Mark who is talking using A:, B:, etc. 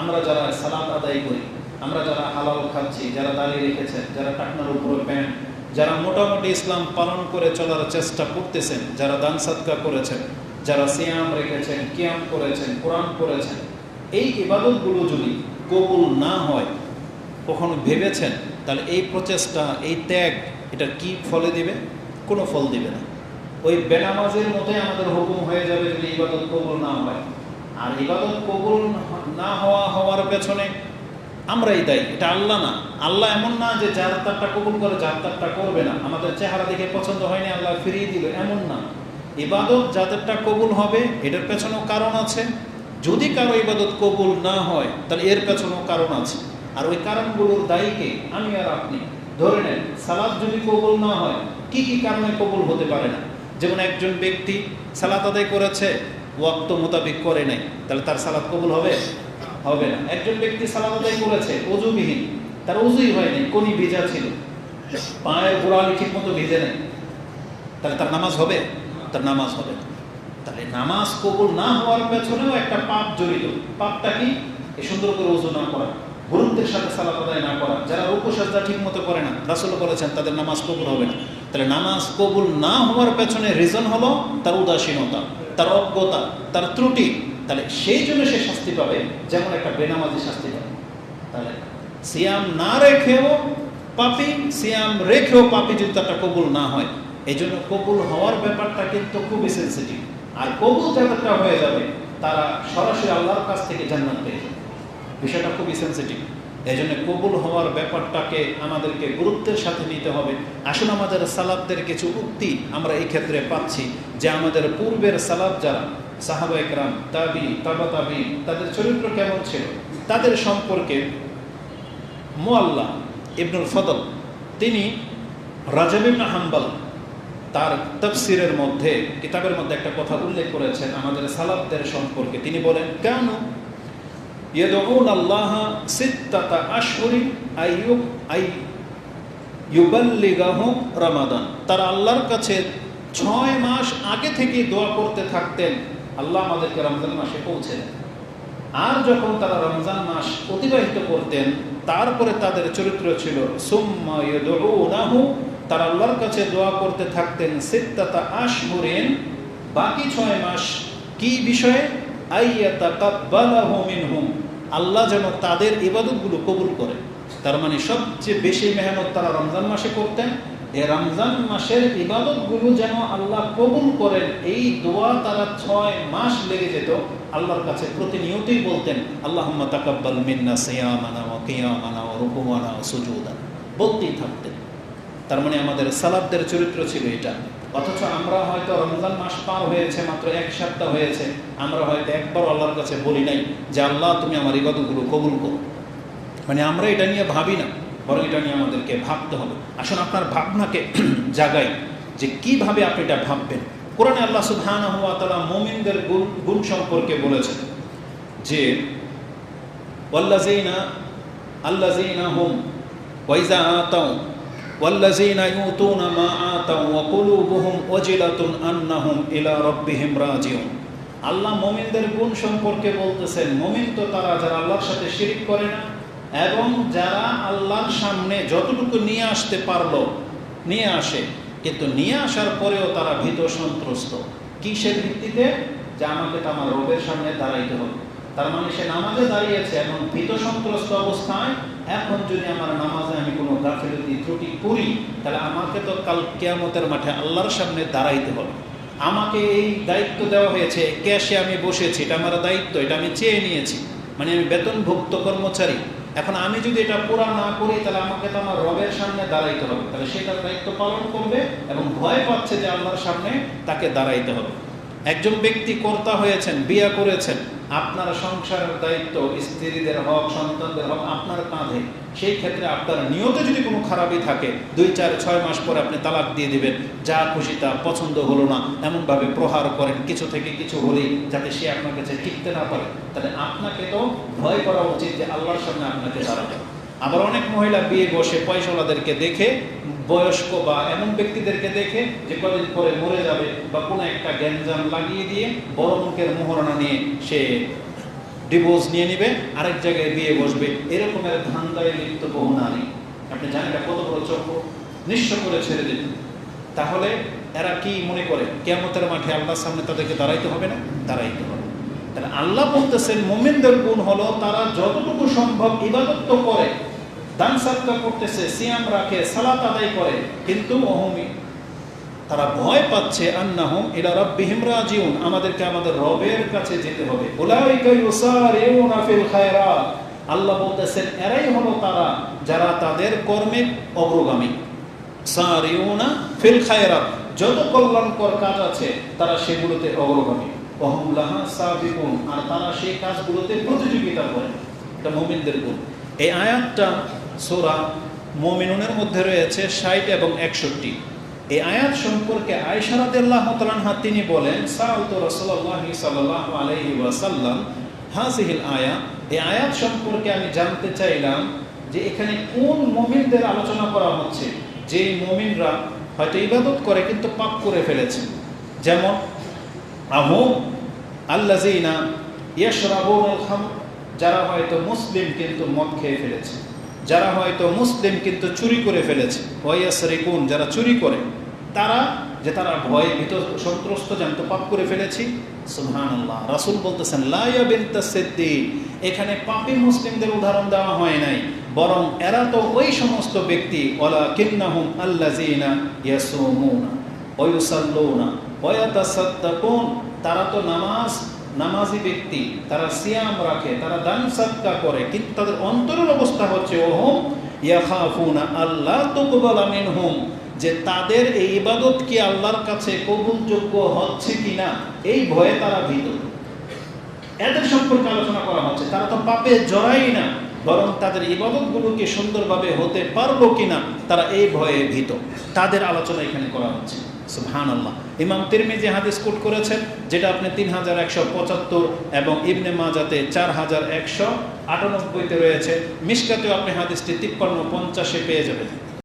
A: আমরা যারা সালাত আদায় করি, আমরা যারা হালাল খাচ্ছি, যারা দাঁড়িয়ে রেখেছেন, যারা টাকনার উপরে প্যান্ট, যারা মোটামুটি ইসলাম পালন করে চলার চেষ্টা করতেছেন, যারা দান সাদকা করেছেন, যারা সিয়াম রেখেছেন, কিয়াম করেছেন, কোরআন করেছেন, এই ইবাদতগুলো যদি কবুল না হয়, কখনো ভেবেছেন তাহলে এই প্রচেষ্টা, এই ত্যাগ, এটা কি ফলে দিবে? কোনো ফল দিবে না। ওই বেনামাজের মতোই আমাদের হুকুম হয়ে যাবে যদি ইবাদত কবুল না হয়। আর ইবাদত কবুল না হওয়ার পেছনে আমরাই দায়ী, এটা আল্লাহ না। আল্লাহ এমন না যে যার তারটা কবুল করে যার তারটা করবে না, আমাদের চেহারা দেখে পছন্দ হয়নি আল্লাহ ফিরিয়ে দিল, এমন না। ইবাদত যাদেরটা কবুল হবে এটার পেছনেও কারণ আছে। যদি কারো ইবাদত কবুল না হয় তাহলে এর পেছনেও কারণ আছে। আর ওই কারণগুলোর দায়ীকে আমি আর আপনি। ধরে নেন সালাত যদি কবুল না হয়, কি কি কারণে কবুল হতে পারে না? যেমন একজন ব্যক্তি সালাত আদায় করেছে, ওয়াক্ত মোতাবেক করে নাই, তাহলে তার সালাত কবুল হবে? হবে না। একজন ব্যক্তি সালাত আদায় করেছে ওযুবিহীন, তার ওযুই হয়নি, কোনি ভিজা ছিল, পায়ের গোড়ালি ঠিক মতো ভিজে নেই, তাহলে তার নামাজ হবে? তার নামাজ হবে না। তাহলে নামাজ কবুল না হওয়ার পেছনেও একটা পাপ জড়িত। পাপটা কি? এই সুন্দর করে ওযু না করা, গুরুত্বের সাথে সালাত আদায় না করা। যারা রুকু সাজদা ঠিক মতো করে না, রাসূল বলেছেন তাদের নামাজ কবুল হবে না। তাহলে নামাজ কবুল না হওয়ার পেছনে রিজন হলো তার উদাসীনতা, তার অজ্ঞতা, তার ত্রুটি। তাহলে সেই জন্য সে শাস্তি পাবে, যেমন একটা বেনামাজি শাস্তি পাবে। তাহলে সিয়াম না রেখেও পাপী, সিয়াম রেখেও পাপী যদি তারটা কবুল না হয়। এই জন্য কবুল হওয়ার ব্যাপারটা কিন্তু খুবই সেন্সিটিভ। আর কবুল যাদেরটা হয়ে যাবে তারা সরাসরি আল্লাহর কাছ থেকে জান্নাত পেয়ে যাবে। বিষয়টা খুবই সেন্সিটিভ। এই জন্য কবুল হওয়ার ব্যাপারটাকে আমাদেরকে গুরুত্বের সাথে নিতে হবে। আসলে আমাদের সালাফদের কিছু উক্তি আমরা এই ক্ষেত্রে পাচ্ছি, যে আমাদের পূর্বের সালাফ যারা সাহাবা একরাম, তাবি, তাবা তাবি, তাদের চরিত্র কেমন ছিল, তাদের সম্পর্কে মুআল্লা ইবনুল ফদল তিনি রাজব ইবনে হাম্বল তার তাফসিরের মধ্যে, কিতাবের মধ্যে একটা কথা উল্লেখ করেছেন আমাদের সালাফদের সম্পর্কে। তিনি বলেন, কানু ইয়াদউন আল্লাহ সিত্তাতা আশহুরিন আই ইউবাল্লিগাহুম রমাদান। তারা আল্লাহর কাছে 6 মাস আগে থেকে দোয়া করতে থাকতেন, আল্লাহ আমাদেরকে রমজান মাসে পৌঁছে দেন। আর যখন তারা রমজান মাস অতিবাহিত করতেন, তারপরে তাদের চরিত্র ছিল সুম্মা ইয়াদউনাহু, তারা আল্লাহর কাছে দোয়া করতে থাকতেন সিত্তাতা আশহুরিন, বাকি 6 মাস কি বিষয়ে? আইয়াতাকাব্বালাহু মিনহুম, আল্লাহ যেন তাদের ইবাদতগুলো কবুল করে। তার মানে সবচেয়ে বেশি মেহনত তারা রমজান মাসে করতেন, এই রমজান মাসের ইবাদতগুলো যেন আল্লাহ কবুল করেন, এই দোয়া তারা 6 মাস লেগে যেত আল্লাহর কাছে প্রতিনিয়তই বলতেন, আল্লাহুম্মা তাকাব্বাল মিন্না সিয়ামানা ওয়া কিয়ামানা ওয়া রুকুআনা ওয়া সুজুদানা, বলতেই থাকতেন। তার মানে আমাদের সালাফদের চরিত্র ছিল এটা। অথচ আমরা হয়তো রমজান মাস পার হয়েছে, মাত্র 1 সপ্তাহ হয়েছে, আমরা হয়তো একবার আল্লাহর কাছে বলি নাই যে আল্লাহ তুমি আমার ইবাদতগুলো কবুল করো। মানে আমরা এটা নিয়ে ভাবি না, বরং এটা নিয়ে আমাদেরকে ভাবতে হবে। আসুন আপনার ভাবনাকে জাগাই যে কিভাবে আপনি এটা ভাববেন। কোরআনে আল্লাহ সুবহানাহু ওয়া তাআলা মুমিনদের গুণ সম্পর্কে বলেছেন যে আল্লাযীনা হুম ওয়া ইযা আতাউ ওয়াল্লাযীনা ইউতুনা মা আতাউ ওয়া কুলুবুহুম ওয়াজিলাতুন আন্নাহুম ইলা রাব্বিহিম রাজিউন। আল্লাহ মুমিনদের গুণ সম্পর্কে বলতেছেন, মুমিন তো তারা যারা আল্লাহর সাথে শিরক করে না এবং যারা আল্লাহর সামনে যতটুকু নিয়ে আসতে পারলো নিয়ে আসে, কিন্তু নিয়ে আসার পরেও তারা ভীত সন্ত্রস্ত। কিসের ভিত্তিতে? যে আমাকে তো আমার রবের সামনে দাঁড়াইতে হবে। তার মানে সে নামাজে দাঁড়িয়েছে এবং ভীত সন্ত্রস্ত অবস্থায়, এখন যদি আমার নামাজে আমি কোনো গাফিলতি ত্রুটি করি, তাহলে আমাকে তো কাল কিয়ামতের মাঠে আল্লাহর সামনে দাঁড়াইতে হবে। আমাকে এই দায়িত্ব দেওয়া হয়েছে, ক্যাশে আমি বসেছি, এটা আমার দায়িত্ব, এটা আমি চেয়ে নিয়েছি, মানে আমি বেতনভুক্ত কর্মচারী। এখন আমি যদি এটা পুরা না করি, তাহলে আমাকে তো আমার রবের সামনে দাঁড়াইতে হবে। তাহলে সে তার দায়িত্ব পালন করবে এবং ভয় পাচ্ছে যে আল্লাহর সামনে তাকে দাঁড়াইতে হবে। একজন ব্যক্তি কর্তা হয়েছেন, বিয়ে করেছেন, আপনার সংসারের দায়িত্ব, স্ত্রীদের হক, সন্তানদের হক আপনার কাঁধে। সেই ক্ষেত্রে আপনার নিয়তে যদি কোনো খারাপই থাকে, 2, 4, 6 মাস পরে আপনি তালাক দিয়ে দিবেন, যা খুশি তা, পছন্দ হলো না, এমনভাবে প্রহার করেন কিছু থেকে কিছু হলেই, যাতে সে আপনার কাছে টিকতে না পারে। তাহলে আপনাকে তো ভয় করা উচিত যে আল্লাহর সামনে আপনাকে দাঁড়াবে। আবার অনেক মহিলা বিয়ে বসে পয়সাওয়ালাদেরকে দেখে, বয়স্ক বা এমন ব্যক্তিদেরকে দেখে যে কদিন পরে মরে যাবে, বা কোনো একটা গ্যাঞ্জাম লাগিয়ে দিয়ে বড় মুখের মোহরানা নিয়ে সে ডিভোর্স নিয়ে নিবে, আরেক জায়গায় বিয়ে বসবে, এরকমের ধান্দায় লিপ্ত বহু নারী। আপনি জানেন এটা কত বড় চক্র, নিঃস্ব করে ছেড়ে দিন। তাহলে এরা কি মনে করে কিয়ামতের মাঠে আল্লাহর সামনে তাদেরকে দাঁড়াইতে হবে না? দাঁড়াইতে হবে। তাহলে আল্লাহ বলতেছেন মুমিনদের গুণ হলো তারা যতটুকু সম্ভব ইবাদত তো করে, দান সাদকা করতেছে, সিয়াম রাখে, সালাত আদায় করে, কিন্তু তারা ভয় পাচ্ছে আন্নাহুম ইলা রাব্বিহিম রাজিউন, আমাদেরকে আমাদের রবের কাছে যেতে হবে। উলাইকা ইউসারিউনা ফিল খায়রাত, আল্লাহ বলতেছেন এরাই হলো তারা যারা তাদের কর্মে অগ্রগামী। সারিউনা ফিল খায়রাত, যত কল্যাণকর কাজ আছে তারা সেগুলোতে অগ্রগামী। ওয়াহুম লাহা সাবিকুন, আর তারা সেই কাজগুলোতে প্রতিযোগিতা করে। এটা মুমিনদের গুণ। এই আয়াতটা সূরা মুমিনুনের মধ্যে রয়েছে 60 এবং 61। এই আয়াত সম্পর্কে আয়েশা রাদিয়াল্লাহু তাআলা আনহা তিনি বলেন, সাআলতু রাসূলুল্লাহ সাল্লাল্লাহু আলাইহি ওয়াসাল্লাম হাযিহিল আয়া, এই আয়াত সম্পর্কে আমি জানতে চাইলাম যে এখানে কোন মুমিনদের আলোচনা করা হচ্ছে, যে মুমিনরা হয়তো ইবাদত করে কিন্তু পাপ করে ফেলেছে। যেমন আহুম আল্লাযিনা ইয়াশরাবুনাল খামর, যারা হয়তো মুসলিম কিন্তু মদ খেয়ে ফেলেছে, যারা হয়তো মুসলিম কিন্তু চুরি করে ফেলেছে, ওয়াইয়াসরিকুন, যারা চুরি করে, তারা ভয়ে ভীত সন্ত্রস্ত, জানতো পাপ করে ফেলেছি। সুবহানাল্লাহ, রাসূল বলতেছেন লা ইয়া বিনতা সিদ্দিক, এখানে পাপী মুসলিমদের উদাহরণ দেওয়া হয় নাই, বরং এরা তো ওই সমস্ত ব্যক্তি, ওয়ালাকিন্নাহুম আল্লাযিনা ইয়াসুমুনা ওয়া ইউসাল্লুনা ওয়া ইয়াতাসাদ্দাকুন, তারা তো নামাজি ব্যক্তি, তারা সিয়াম রাখে, তারা দান সাদকা করে, কিন্তু তাদের অন্তরের অবস্থা হচ্ছে ওহুম ইয়াখাফুনা আল্লাহ তুকবালা মিনহুম, যে তাদের এই ইবাদত কি আল্লাহর কাছে কবুলযোগ্য হচ্ছে কিনা এই ভয়ে তারা ভীত। এদের সম্পর্কে আলোচনা করা হচ্ছে। তারা তো পাপে জড়াই না, বরং তাদের ইবাদতগুলোকে সুন্দরভাবে হতে পারবো কিনা তারা এই ভয়ে ভীত, তাদের আলোচনা এখানে করা হচ্ছে। সুবহানাল্লাহ। ইমাম তিরমিজি হাদিস কোট করেছেন, যেটা আপনি 3175 এবং ইবনে মাজাতে 4198 রয়েছে, মিশকাতেও আপনি হাদিসটি 5350 পেয়ে যাবেন।